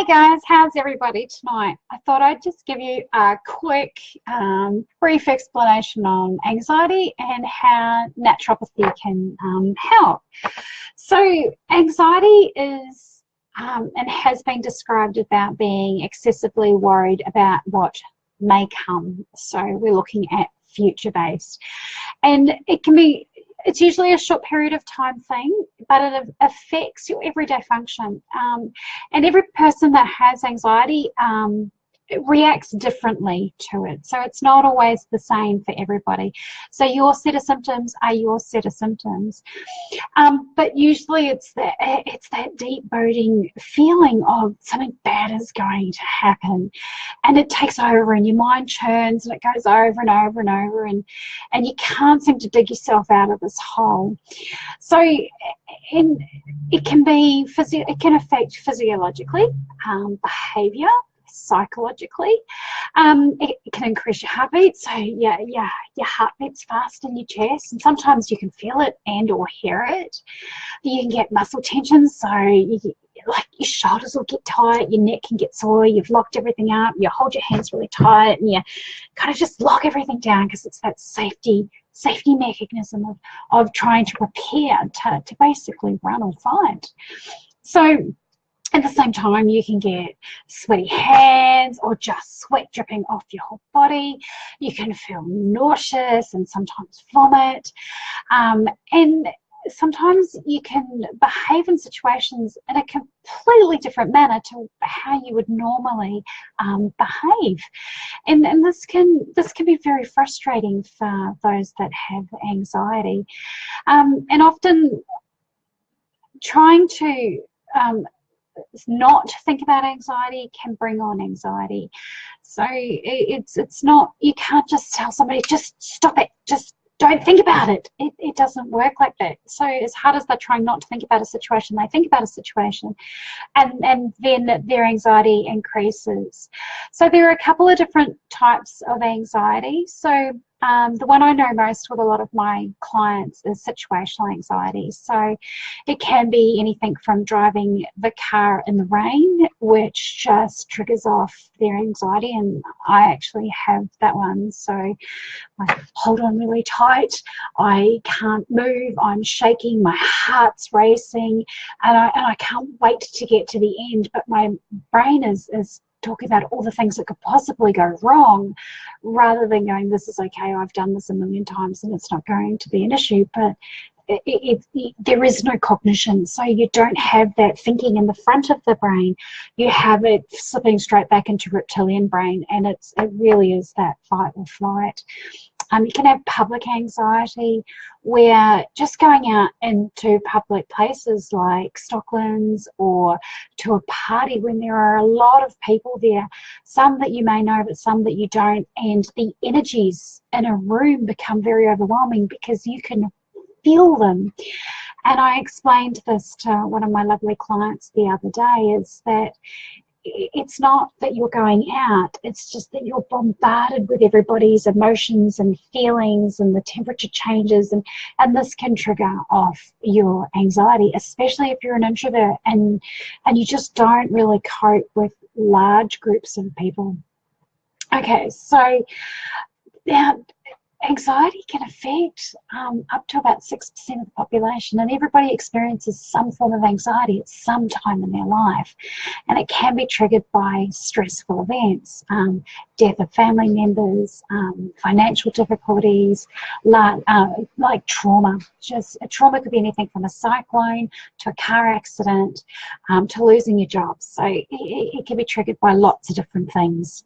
guys, how's everybody tonight? I thought I'd just give you a quick, brief explanation on anxiety and how naturopathy can help. So anxiety is and has been described about being excessively worried about what may come. So we're looking at future-based. And it's usually a short period of time thing, but it affects your everyday function. And every person that has anxiety it reacts differently to it. So it's not always the same for everybody. So your set of symptoms are your set of symptoms. But usually it's that deep boding feeling of something bad is going to happen. And it takes over and your mind churns and it goes over and over and over and you can't seem to dig yourself out of this hole. So it can affect physiologically, behavior, psychologically. It can increase your heartbeat, so your heart beats fast in your chest, and sometimes you can feel it and or hear it. You can get muscle tension, so like your shoulders will get tight, your neck can get sore, you've locked everything up, you hold your hands really tight and you kind of just lock everything down because it's that safety mechanism of trying to prepare to basically run or fight. So at the same time, you can get sweaty hands or just sweat dripping off your whole body. You can feel nauseous and sometimes vomit. And sometimes you can behave in situations in a completely different manner to how you would normally behave. And this can be very frustrating for those that have anxiety. And often trying to not think about anxiety can bring on anxiety. So it's not, you can't just tell somebody, just stop it, just don't think about it. It doesn't work like that. So as hard as they're trying not to think about a situation, they think about a situation and then their anxiety increases. So there are a couple of different types of anxiety. So the one I know most with a lot of my clients is situational anxiety. So it can be anything from driving the car in the rain, which just triggers off their anxiety, and I actually have that one. So I hold on really tight, I can't move, I'm shaking, my heart's racing, and I can't wait to get to the end, but my brain is talking about all the things that could possibly go wrong, rather than going, this is okay, I've done this a million times and it's not going to be an issue. But there is no cognition, so you don't have that thinking in the front of the brain. You have it slipping straight back into reptilian brain, and it really is that fight or flight. You can have public anxiety, where just going out into public places like Stocklands or to a party when there are a lot of people there, some that you may know but some that you don't, and the energies in a room become very overwhelming because you can feel them. And I explained this to one of my lovely clients the other day, is that it's not that you're going out, it's just that you're bombarded with everybody's emotions and feelings and the temperature changes, and this can trigger off your anxiety, especially if you're an introvert and you just don't really cope with large groups of people. Okay, so now anxiety can affect up to about 6% of the population, and everybody experiences some form of anxiety at some time in their life, and it can be triggered by stressful events, death of family members, financial difficulties, like trauma. Just a trauma could be anything from a cyclone to a car accident, to losing your job. So it can be triggered by lots of different things.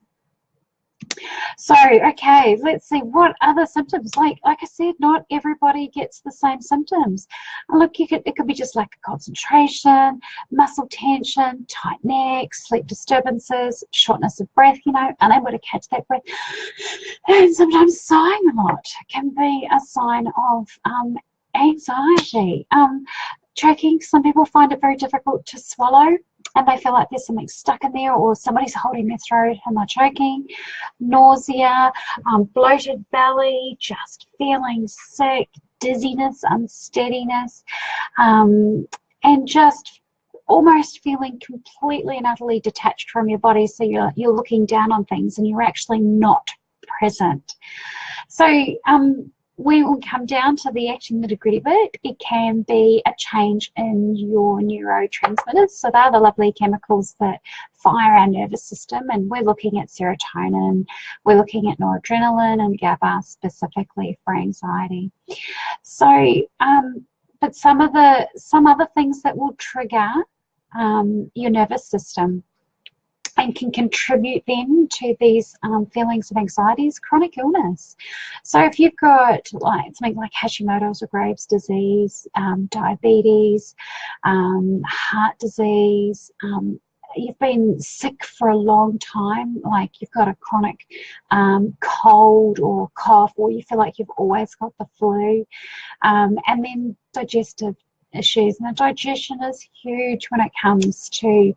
So, okay, let's see what other symptoms. Like I said, not everybody gets the same symptoms. Look, it could be just lack of concentration, muscle tension, tight neck, sleep disturbances, shortness of breath, unable to catch that breath, and sometimes sighing a lot can be a sign of anxiety. Choking, some people find it very difficult to swallow and they feel like there's something stuck in there, or somebody's holding their throat and they're choking. Nausea, bloated belly, just feeling sick, dizziness, unsteadiness, and just almost feeling completely and utterly detached from your body. So you're looking down on things and you're actually not present. So when we come down to the actual nitty-gritty of it, it can be a change in your neurotransmitters. So they're the lovely chemicals that fire our nervous system, and we're looking at serotonin, we're looking at noradrenaline and GABA specifically for anxiety. So, but some other things that will trigger your nervous system and can contribute then to these feelings of anxiety is chronic illness. So if you've got like something like Hashimoto's or Graves' disease, diabetes, heart disease, you've been sick for a long time, like you've got a chronic cold or cough, or you feel like you've always got the flu, and then digestive issues. And the digestion is huge when it comes to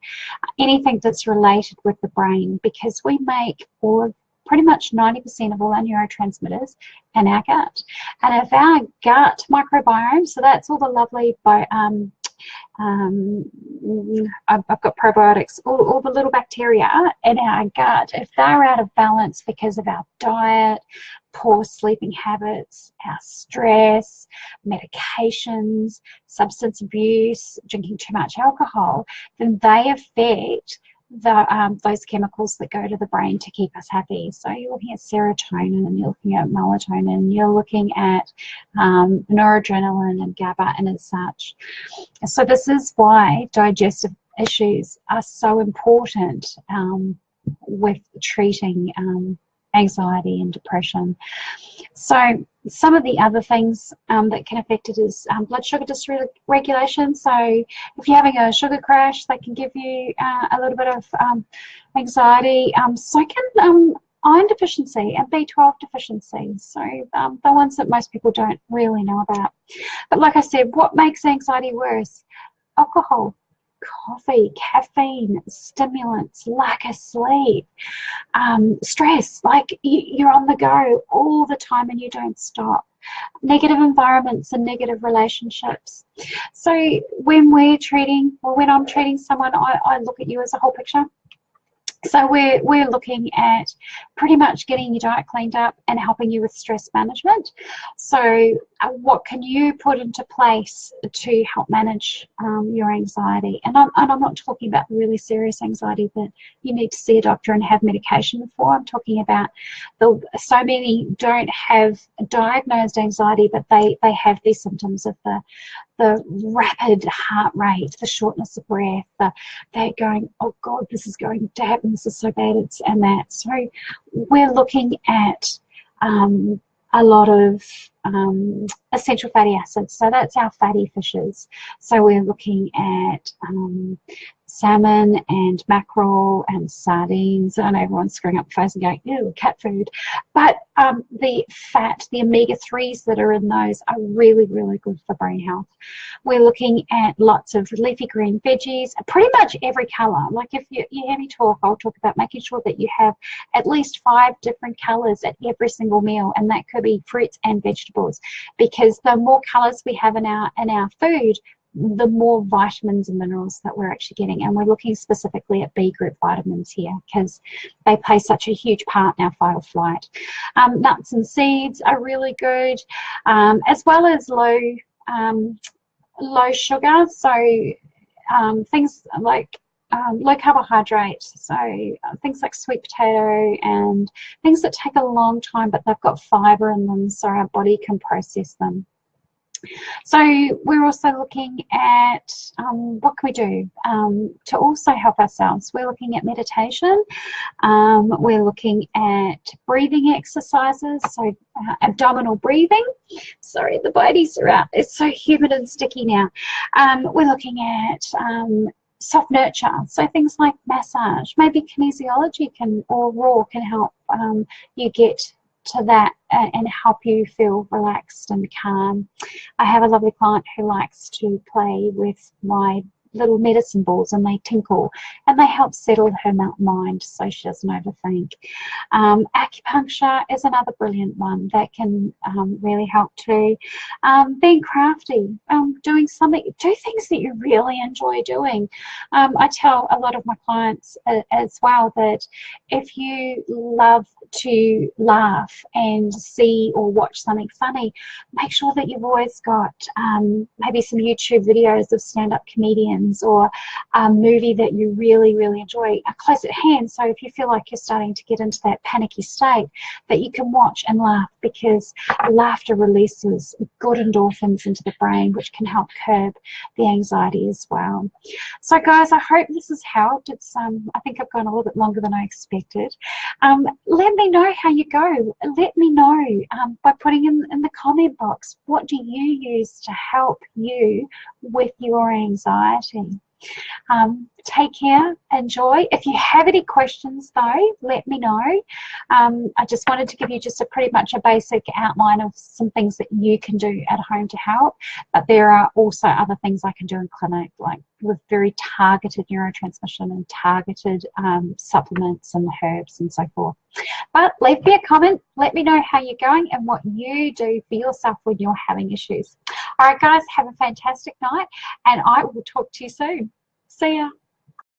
anything that's related with the brain, because we make pretty much 90% of all our neurotransmitters in our gut. And if our gut microbiome, so that's all the lovely I've got probiotics, all the little bacteria in our gut, if they're out of balance because of our diet, poor sleeping habits, our stress, medications, substance abuse, drinking too much alcohol, then they affect those chemicals that go to the brain to keep us happy. So you're looking at serotonin, and you're looking at melatonin, you're looking at noradrenaline and GABA and as such. So this is why digestive issues are so important with treating anxiety and depression. So some of the other things that can affect it is blood sugar dysregulation. So if you're having a sugar crash, that can give you a little bit of anxiety. So can iron deficiency and B12 deficiency. So the ones that most people don't really know about. But like I said, what makes anxiety worse? Alcohol, coffee, caffeine, stimulants, lack of sleep, stress, like you're on the go all the time and you don't stop, negative environments and negative relationships. So when we're treating, or when I'm treating someone, I look at you as a whole picture. So we're looking at pretty much getting your diet cleaned up and helping you with stress management. So what can you put into place to help manage your anxiety? And I'm not talking about really serious anxiety that you need to see a doctor and have medication for. I'm talking about so many don't have diagnosed anxiety, but they have these symptoms of the rapid heart rate, the shortness of breath, they're going, oh God, this is going to happen, this is so bad, and that. So we're looking at a lot of essential fatty acids. So that's our fatty fishes. So we're looking at salmon and mackerel and sardines. I know everyone's screwing up their face and going, ew, cat food. But the fat, the omega-3s that are in those are really, really good for brain health. We're looking at lots of leafy green veggies, pretty much every colour. Like if you hear me talk, I'll talk about making sure that you have at least 5 different colours at every single meal, and that could be fruits and vegetables, because the more colours we have in our food, the more vitamins and minerals that we're actually getting. And we're looking specifically at B group vitamins here because they play such a huge part in our fight or flight. Nuts and seeds are really good, as well as low sugar. So things like low carbohydrate, so things like sweet potato and things that take a long time, but they've got fibre in them so our body can process them. So we're also looking at what can we do to also help ourselves. We're looking at meditation. We're looking at breathing exercises, so abdominal breathing. Sorry, the bodies are out. It's so humid and sticky now. We're looking at soft nurture, so things like massage, maybe kinesiology or raw can help you get to that and help you feel relaxed and calm. I have a lovely client who likes to play with my little medicine balls and they tinkle and they help settle her mind so she doesn't overthink. Acupuncture is another brilliant one that can really help too. Being crafty, doing something, do things that you really enjoy doing. I tell a lot of my clients as well that if you love to laugh and see or watch something funny, make sure that you've always got maybe some YouTube videos of stand-up comedians or a movie that you really, really enjoy close at hand. So if you feel like you're starting to get into that panicky state, that you can watch and laugh, because laughter releases good endorphins into the brain, which can help curb the anxiety as well. So guys, I hope this has helped. It's I think I've gone a little bit longer than I expected. Let me know how you go. Let me know by putting in the comment box, what do you use to help you with your anxiety? Take care, enjoy. If you have any questions though, let me know. I just wanted to give you just pretty much a basic outline of some things that you can do at home to help, but there are also other things I can do in clinic, like with very targeted neurotransmission and targeted supplements and herbs and so forth. But leave me a comment, let me know how you're going and what you do for yourself when you're having issues. All right guys, have a fantastic night and I will talk to you soon. See ya.